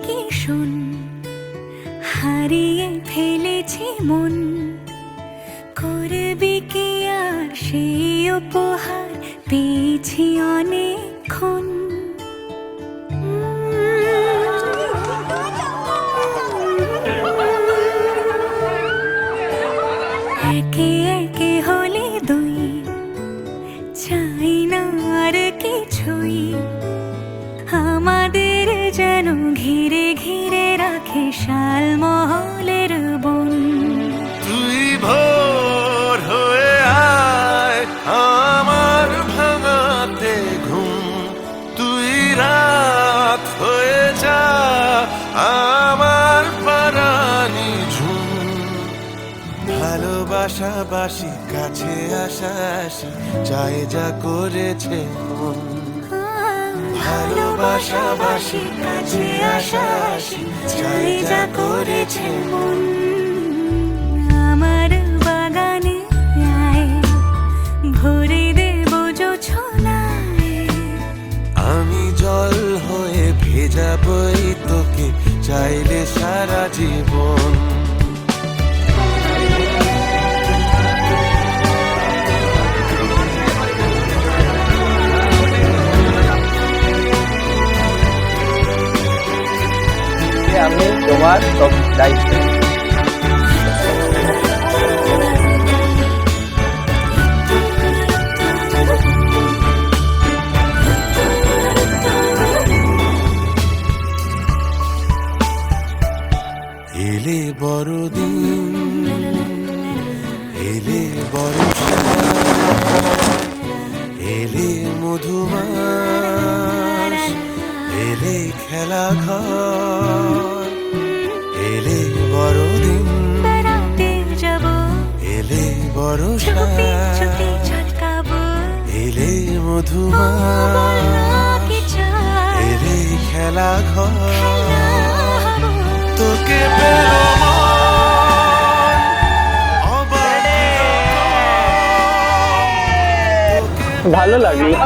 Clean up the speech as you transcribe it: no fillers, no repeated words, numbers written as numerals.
কি শোন, হারিয়ে ফেলেছি মন, করবি কি আর সেই উপহার পেয়েছি অনেকক্ষণ। একে একে হলে দুই, চাই না আর কিছুই, আমাদের যেন ঘিরে ঘিরে রাখে শালমহলের বন। তুই ভোর হয়ে আয় আমার ভাঙাতে ঘুম, তুই রাত হয়ে যা আমার পারানি ঝুম। ভালোবাসাবাসি কাছে আসাসি চাই যা করেছে মন, ভালোবাসাবাসি কাছে আসাসি চাই যা করেছে মন। আমার বাগানে আয়, ভরে দেব জোছনায়, আমি জল হয়ে ভেজাবই তোকে চাইলে সারা জীবন। আমি তোমার সব দায়িত্ব। এলে বড়দিন, এলে বর্ষা, এলে মধুমাস, এলে খেলা ঘর, এলে বড়দিন, বেড়াতে যাব, এলে বর্ষা, চুপি চুপি ঝলকাবো, এলে বল মধুমাস, না কি চাই, এলে খেলা ঘর, হবো। তোকে পেলো মন, অবাক রকম। ভালো লাগলো।